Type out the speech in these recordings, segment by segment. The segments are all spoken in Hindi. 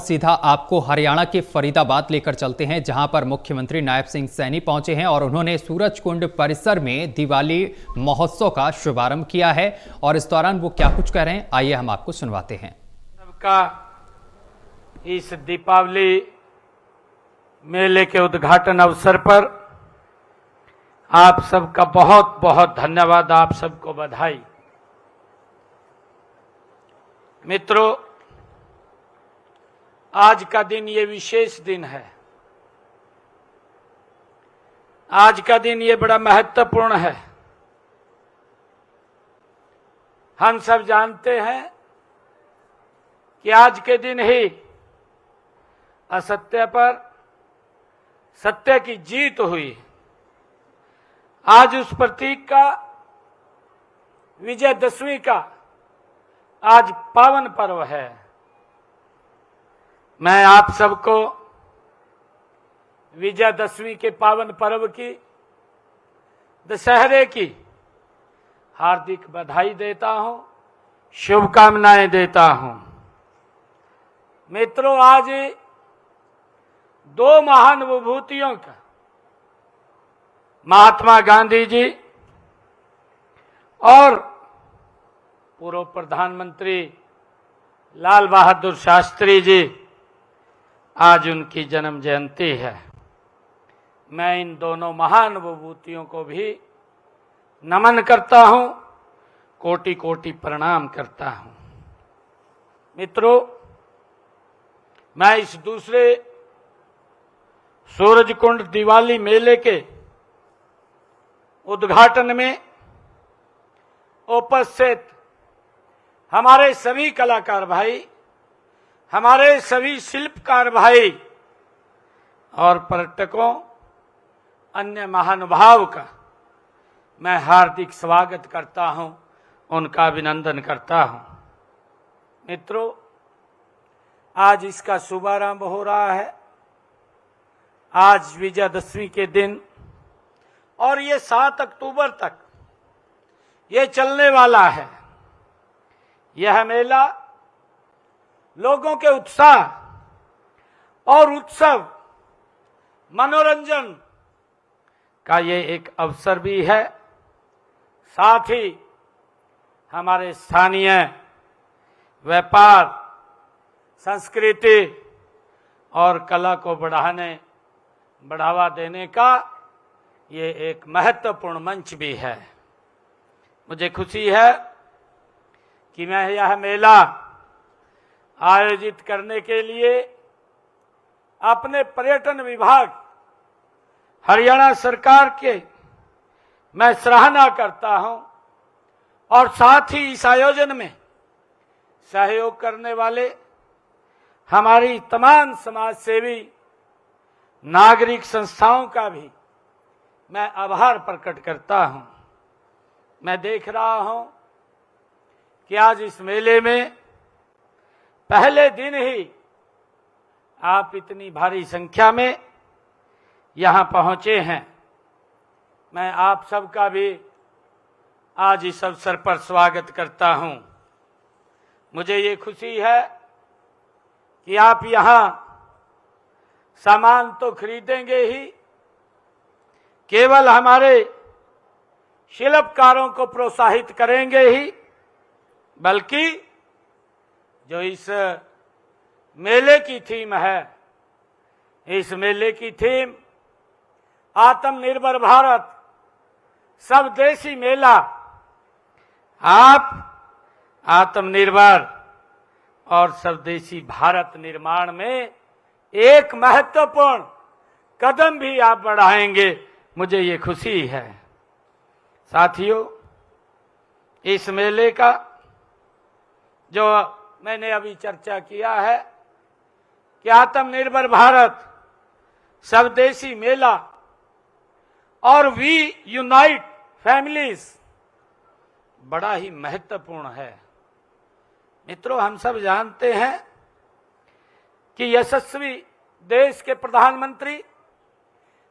सीधा आपको हरियाणा के फरीदाबाद लेकर चलते हैं, जहां पर मुख्यमंत्री नायब सिंह सैनी पहुंचे हैं और उन्होंने सूरजकुंड परिसर में दिवाली महोत्सव का शुभारंभ किया है। और इस दौरान वो क्या कुछ कह रहे हैं, आइए हम आपको सुनवाते हैं। सबका इस दीपावली मेले के उद्घाटन अवसर पर आप सबका बहुत बहुत धन्यवाद, आप सबको बधाई। मित्रों, आज का दिन ये विशेष दिन है। आज का दिन ये बड़ा महत्वपूर्ण है। हम सब जानते हैं कि आज के दिन ही असत्य पर सत्य की जीत हुई। आज उस प्रतीक का, विजयदशमी का आज पावन पर्व है। मैं आप सबको विजयदशमी के पावन पर्व की, दशहरे की हार्दिक बधाई देता हूं, शुभकामनाएं देता हूं। मित्रों, आज दो महान विभूतियों का, महात्मा गांधी जी और पूर्व प्रधानमंत्री लाल बहादुर शास्त्री जी, आज उनकी जन्म जयंती है। मैं इन दोनों महान विभूतियों को भी नमन करता हूं, कोटि कोटि प्रणाम करता हूं। मित्रों, मैं इस दूसरे सूरजकुंड दिवाली मेले के उद्घाटन में उपस्थित हमारे सभी कलाकार भाई, हमारे सभी शिल्पकार भाई और पर्यटकों, अन्य महानुभाव का मैं हार्दिक स्वागत करता हूं, उनका अभिनंदन करता हूं। मित्रों, आज इसका शुभारंभ हो रहा है। आज विजयदशमी के दिन और ये 7 अक्टूबर तक ये चलने वाला है। यह मेला लोगों के उत्साह और उत्सव, मनोरंजन का ये एक अवसर भी है। साथ ही हमारे स्थानीय व्यापार, संस्कृति और कला को बढ़ावा देने का ये एक महत्वपूर्ण मंच भी है। मुझे खुशी है कि मैं यह मेला आयोजित करने के लिए अपने पर्यटन विभाग, हरियाणा सरकार के मैं सराहना करता हूं और साथ ही इस आयोजन में सहयोग करने वाले हमारी तमाम समाज सेवी नागरिक संस्थाओं का भी मैं आभार प्रकट करता हूं। मैं देख रहा हूं कि आज इस मेले में पहले दिन ही आप इतनी भारी संख्या में यहां पहुंचे हैं। मैं आप सबका भी आज इस अवसर पर स्वागत करता हूं। मुझे ये खुशी है कि आप यहां सामान तो खरीदेंगे ही, केवल हमारे शिल्पकारों को प्रोत्साहित करेंगे ही, बल्कि जो इस मेले की थीम है, इस मेले की थीम आत्मनिर्भर भारत, स्वदेशी मेला। आप आत्मनिर्भर और स्वदेशी भारत निर्माण में एक महत्वपूर्ण कदम भी आप बढ़ाएंगे, मुझे ये खुशी है। साथियों, इस मेले का जो मैंने अभी चर्चा किया है कि आत्मनिर्भर भारत, स्वदेशी मेला और वी यूनाइट फैमिलीज बड़ा ही महत्वपूर्ण है। मित्रों, हम सब जानते हैं कि यशस्वी देश के प्रधानमंत्री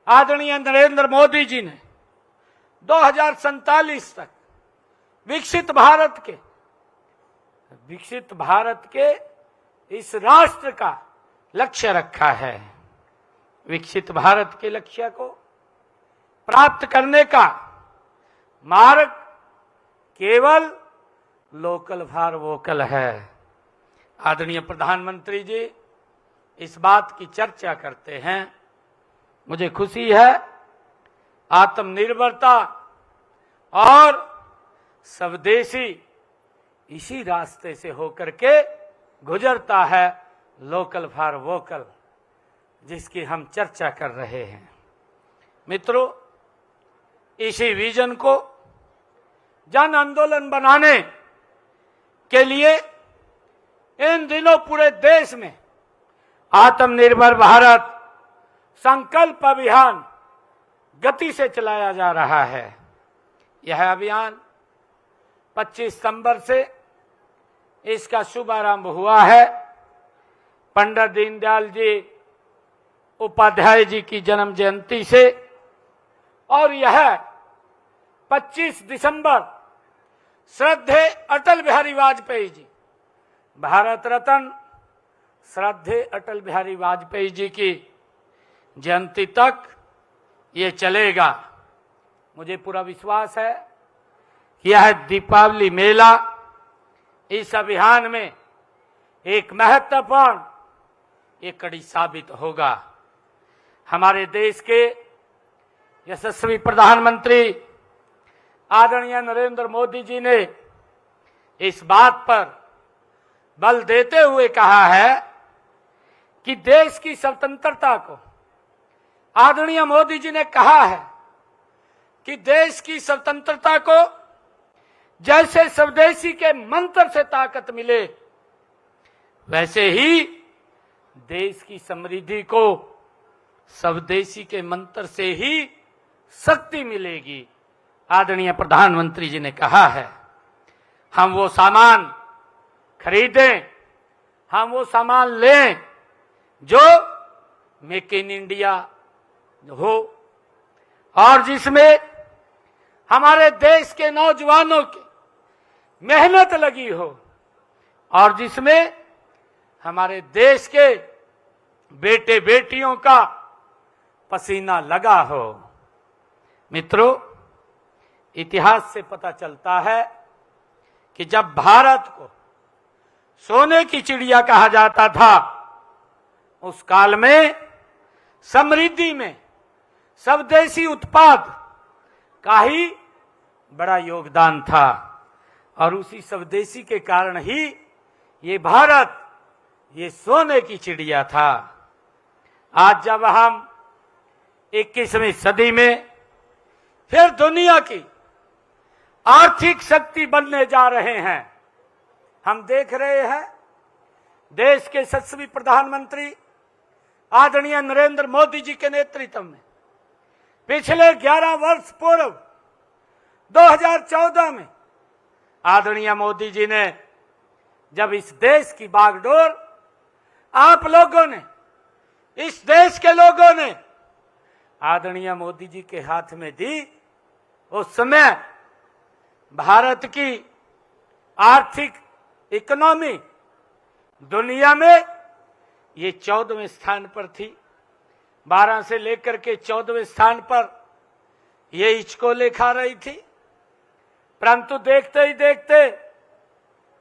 आदरणीय नरेंद्र मोदी जी ने 2047 तक विकसित भारत के इस राष्ट्र का लक्ष्य रखा है। विकसित भारत के लक्ष्य को प्राप्त करने का मार्ग केवल लोकल फॉर वोकल है। आदरणीय प्रधानमंत्री जी इस बात की चर्चा करते हैं। मुझे खुशी है आत्मनिर्भरता और स्वदेशी इसी रास्ते से होकर के गुजरता है लोकल फॉर वोकल, जिसकी हम चर्चा कर रहे हैं। मित्रों, इसी विजन को जन आंदोलन बनाने के लिए इन दिनों पूरे देश में आत्मनिर्भर भारत संकल्प अभियान गति से चलाया जा रहा है। यह अभियान 25 सितंबर से इसका शुभारंभ हुआ है। पंडित दीनदयाल जी उपाध्याय जी की जन्म जयंती से, और यह 25 दिसंबर श्रद्धेय अटल बिहारी वाजपेयी जी, भारत रत्न श्रद्धेय अटल बिहारी वाजपेयी जी की जयंती तक ये चलेगा। मुझे पूरा विश्वास है कि यह दीपावली मेला इस अभियान में एक महत्वपूर्ण एक कड़ी साबित होगा। हमारे देश के यशस्वी प्रधानमंत्री आदरणीय नरेंद्र मोदी जी ने इस बात पर बल देते हुए कहा है कि देश की स्वतंत्रता को, आदरणीय मोदी जी ने कहा है कि देश की स्वतंत्रता को जैसे स्वदेशी के मंत्र से ताकत मिले, वैसे ही देश की समृद्धि को स्वदेशी के मंत्र से ही शक्ति मिलेगी। आदरणीय प्रधानमंत्री जी ने कहा है हम वो सामान खरीदें, हम वो सामान लें जो मेक इन इंडिया हो और जिसमें हमारे देश के नौजवानों की मेहनत लगी हो और जिसमें हमारे देश के बेटे बेटियों का पसीना लगा हो। मित्रों, इतिहास से पता चलता है कि जब भारत को सोने की चिड़िया कहा जाता था, उस काल में समृद्धि में स्वदेशी उत्पाद का ही बड़ा योगदान था और उसी स्वदेशी के कारण ही ये भारत ये सोने की चिड़िया था। आज जब हम 21वीं सदी में फिर दुनिया की आर्थिक शक्ति बनने जा रहे हैं, हम देख रहे हैं देश के यशस्वी प्रधानमंत्री आदरणीय नरेंद्र मोदी जी के नेतृत्व में पिछले 11 वर्ष पूर्व 2014 में आदरणीय मोदी जी ने जब इस देश की बागडोर आप लोगों ने, इस देश के लोगों ने आदरणीय मोदी जी के हाथ में दी, उस समय भारत की आर्थिक इकोनॉमी दुनिया में ये 14वें स्थान पर थी। 12 से लेकर के 14वें स्थान पर ये हिचकोले खा रही थी। परंतु देखते ही देखते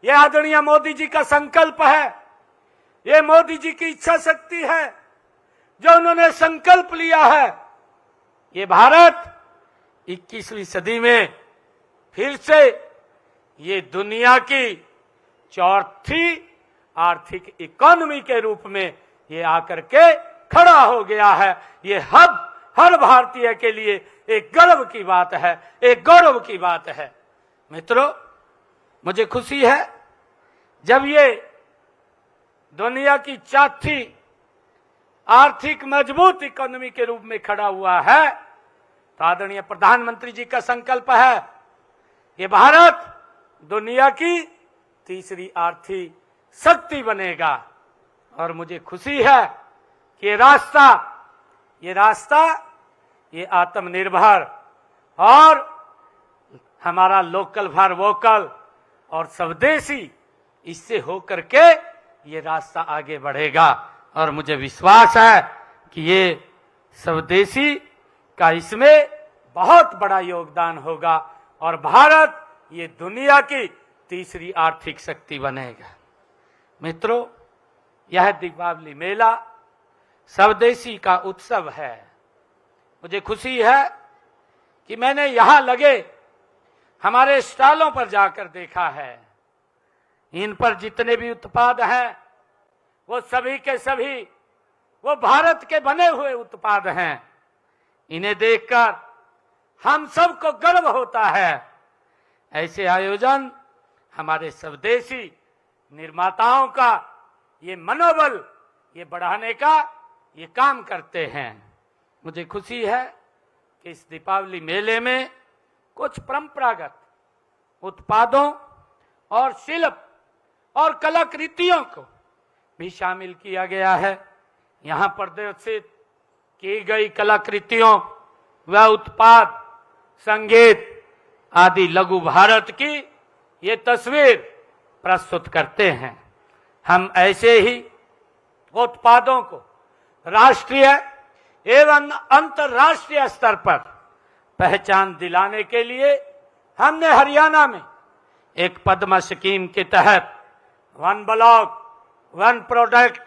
ये आदरणीय मोदी जी का संकल्प है, ये मोदी जी की इच्छा शक्ति है, जो उन्होंने संकल्प लिया है, ये भारत 21वीं सदी में फिर से ये दुनिया की चौथी आर्थिक इकोनॉमी के रूप में ये आकर के खड़ा हो गया है। ये हर भारतीय के लिए एक गर्व की बात है, एक गौरव की बात है। मित्रों, मुझे खुशी है जब ये दुनिया की चौथी आर्थिक मजबूत इकोनॉमी के रूप में खड़ा हुआ है, तो आदरणीय प्रधानमंत्री जी का संकल्प है ये भारत दुनिया की तीसरी आर्थिक शक्ति बनेगा। और मुझे खुशी है कि ये रास्ता ये आत्मनिर्भर और हमारा लोकल फॉर वोकल और स्वदेशी, इससे होकर के ये रास्ता आगे बढ़ेगा। और मुझे विश्वास है कि ये स्वदेशी का इसमें बहुत बड़ा योगदान होगा और भारत ये दुनिया की तीसरी आर्थिक शक्ति बनेगा। मित्रों, यह दीपावली मेला स्वदेशी का उत्सव है। मुझे खुशी है कि मैंने यहां लगे हमारे स्टॉलों पर जाकर देखा है। इन पर जितने भी उत्पाद हैं वो सभी के सभी वो भारत के बने हुए उत्पाद हैं। इन्हें देखकर हम सबको गर्व होता है। ऐसे आयोजन हमारे स्वदेशी निर्माताओं का ये मनोबल ये बढ़ाने का ये काम करते हैं। मुझे खुशी है कि इस दीपावली मेले में कुछ परंपरागत उत्पादों और शिल्प और कलाकृतियों को भी शामिल किया गया है। यहाँ प्रदर्शित की गई कलाकृतियों व उत्पाद संगीत आदि लघु भारत की ये तस्वीर प्रस्तुत करते हैं। हम ऐसे ही उत्पादों को राष्ट्रीय एवं अंतर्राष्ट्रीय स्तर पर पहचान दिलाने के लिए हमने हरियाणा में एक पद्म स्कीम के तहत वन ब्लॉक वन प्रोडक्ट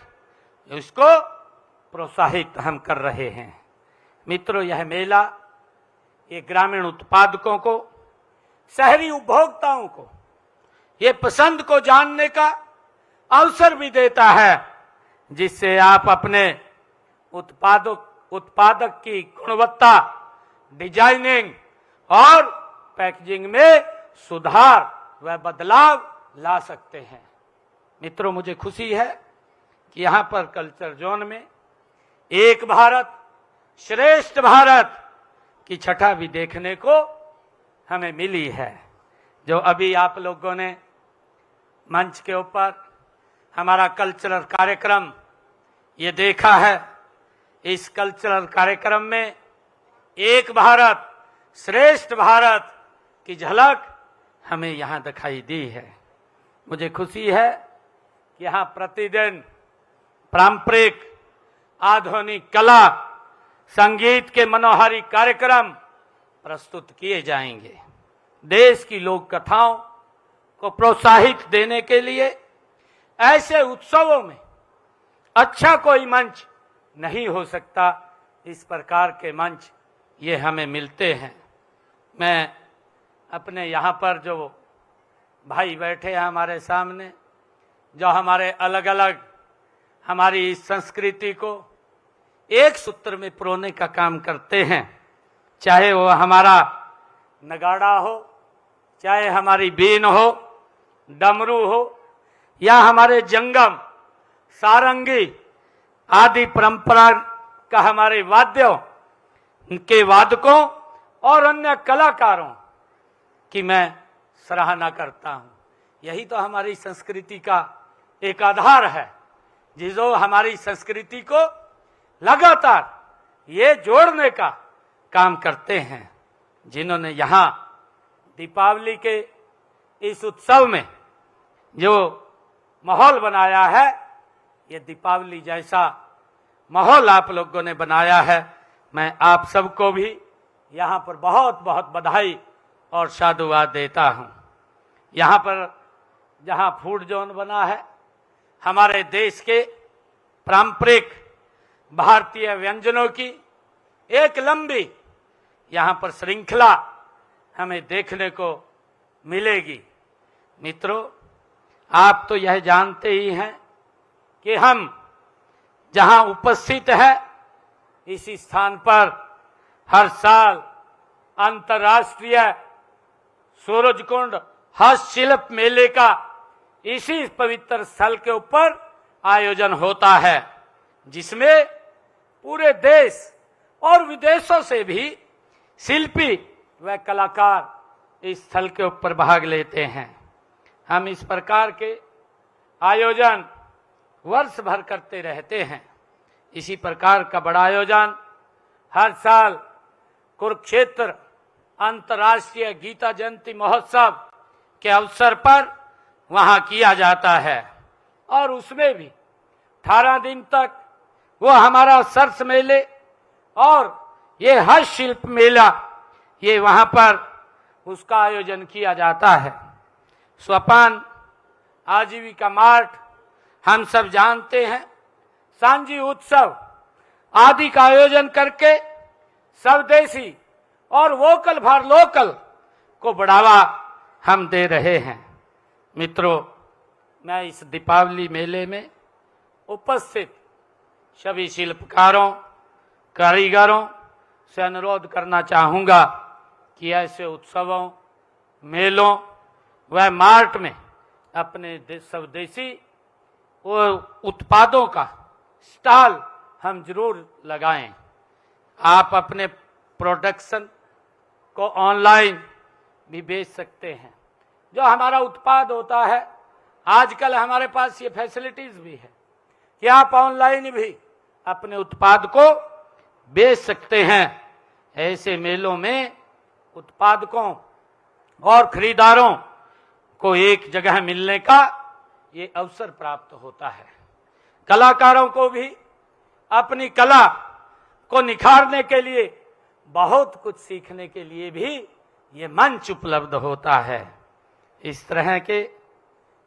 इसको प्रोत्साहित हम कर रहे हैं। मित्रों, यह मेला ये ग्रामीण उत्पादकों को शहरी उपभोक्ताओं को ये पसंद को जानने का अवसर भी देता है, जिससे आप अपने उत्पादक की गुणवत्ता डिजाइनिंग और पैकेजिंग में सुधार व बदलाव ला सकते हैं। मित्रों, मुझे खुशी है कि यहाँ पर कल्चर जोन में एक भारत श्रेष्ठ भारत की छटा भी देखने को हमें मिली है। जो अभी आप लोगों ने मंच के ऊपर हमारा कल्चरल कार्यक्रम ये देखा है, इस कल्चरल कार्यक्रम में एक भारत श्रेष्ठ भारत की झलक हमें यहाँ दिखाई दी है। मुझे खुशी है कि यहाँ प्रतिदिन पारंपरिक आधुनिक कला संगीत के मनोहारी कार्यक्रम प्रस्तुत किए जाएंगे। देश की लोक कथाओं को प्रोत्साहित देने के लिए ऐसे उत्सवों में अच्छा कोई मंच नहीं हो सकता। इस प्रकार के मंच ये हमें मिलते हैं। मैं अपने यहाँ पर जो भाई बैठे हैं हमारे सामने, जो हमारे अलग अलग हमारी इस संस्कृति को एक सूत्र में पिरोने का काम करते हैं, चाहे वो हमारा नगाड़ा हो, चाहे हमारी बीन हो, डमरू हो या हमारे जंगम सारंगी आदि परंपरा का हमारे वाद्यों के वादकों और अन्य कलाकारों की मैं सराहना करता हूं। यही तो हमारी संस्कृति का एक आधार है, जो हमारी संस्कृति को लगातार ये जोड़ने का काम करते हैं। जिन्होंने यहाँ दीपावली के इस उत्सव में जो माहौल बनाया है, ये दीपावली जैसा माहौल आप लोगों ने बनाया है। मैं आप सबको भी यहाँ पर बहुत बहुत बधाई और साधुवाद देता हूँ। यहाँ पर जहाँ फूड जोन बना है, हमारे देश के पारंपरिक भारतीय व्यंजनों की एक लंबी यहाँ पर श्रृंखला हमें देखने को मिलेगी। मित्रों, आप तो यह जानते ही हैं कि हम जहाँ उपस्थित है, इसी स्थान पर हर साल अंतर्राष्ट्रीय सूरजकुंड हस्तशिल्प मेले का इसी पवित्र स्थल के ऊपर आयोजन होता है, जिसमें पूरे देश और विदेशों से भी शिल्पी व कलाकार इस स्थल के ऊपर भाग लेते हैं। हम इस प्रकार के आयोजन वर्ष भर करते रहते हैं। इसी प्रकार का बड़ा आयोजन हर साल कुरुक्षेत्र अंतर्राष्ट्रीय गीता जयंती महोत्सव के अवसर पर वहां किया जाता है और उसमें भी 18 दिन तक वो हमारा सरस मेले और ये हस्त शिल्प मेला, ये वहां पर उसका आयोजन किया जाता है। सोपान आजीविका मार्ट हम सब जानते हैं, सांझी उत्सव आदि का आयोजन करके स्वदेशी और वोकल फॉर लोकल को बढ़ावा हम दे रहे हैं। मित्रों, मैं इस दीपावली मेले में उपस्थित सभी शिल्पकारों, कारीगरों से अनुरोध करना चाहूंगा कि ऐसे उत्सवों, मेलों व मार्ट में अपने स्वदेशी उत्पादों का स्टॉल हम जरूर लगाएं। आप अपने प्रोडक्शन को ऑनलाइन भी बेच सकते हैं। जो हमारा उत्पाद होता है, आजकल हमारे पास ये फैसिलिटीज भी है कि आप ऑनलाइन भी अपने उत्पाद को बेच सकते हैं। ऐसे मेलों में उत्पादकों और खरीदारों को एक जगह मिलने का ये अवसर प्राप्त होता है। कलाकारों को भी अपनी कला को निखारने के लिए, बहुत कुछ सीखने के लिए भी ये मंच उपलब्ध होता है। इस तरह के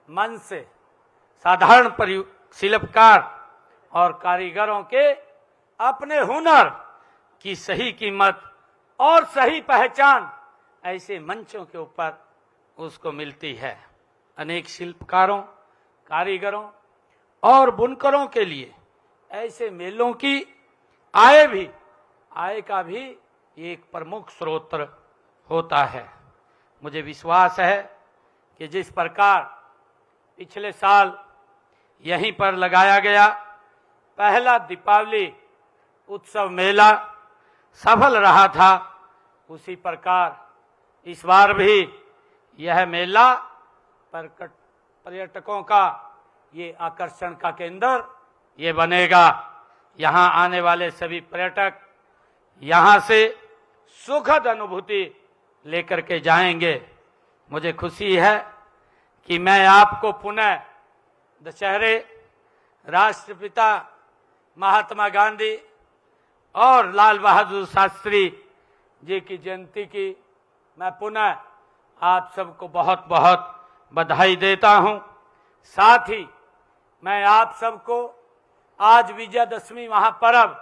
मंच से साधारण शिल्पकार और कारीगरों के अपने हुनर की सही कीमत और सही पहचान ऐसे मंचों के ऊपर उसको मिलती है। अनेक शिल्पकारों, कारीगरों और बुनकरों के लिए ऐसे मेलों की आय का भी एक प्रमुख स्रोत होता है। मुझे विश्वास है कि जिस प्रकार पिछले साल यहीं पर लगाया गया पहला दीपावली उत्सव मेला सफल रहा था, उसी प्रकार इस बार भी यह मेला पर्यटकों का ये आकर्षण का केंद्र ये बनेगा। यहाँ आने वाले सभी पर्यटक यहाँ से सुखद अनुभूति लेकर के जाएंगे। मुझे खुशी है कि मैं आपको पुनः दशहरे, राष्ट्रपिता महात्मा गांधी और लाल बहादुर शास्त्री जी की जयंती की मैं पुनः आप सबको बहुत बहुत बधाई देता हूं। साथ ही मैं आप सबको आज विजयदशमी महापर्व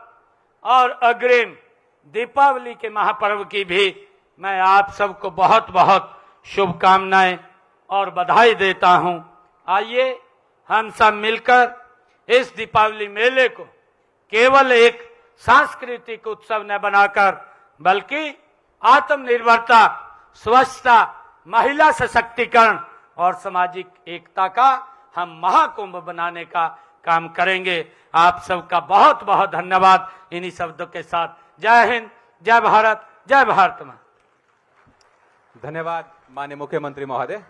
और अग्रिम दीपावली के महापर्व की भी मैं आप सबको बहुत बहुत शुभकामनाएं और बधाई देता हूं। आइए हम सब मिलकर इस दीपावली मेले को केवल एक सांस्कृतिक उत्सव न बनाकर बल्कि आत्मनिर्भरता, स्वच्छता, महिला सशक्तिकरण और सामाजिक एकता का हम महाकुंभ बनाने का काम करेंगे। आप सबका बहुत बहुत धन्यवाद। इन्हीं शब्दों के साथ जय हिंद, जय भारत, जय भारत मां। धन्यवाद माननीय मुख्यमंत्री महोदय।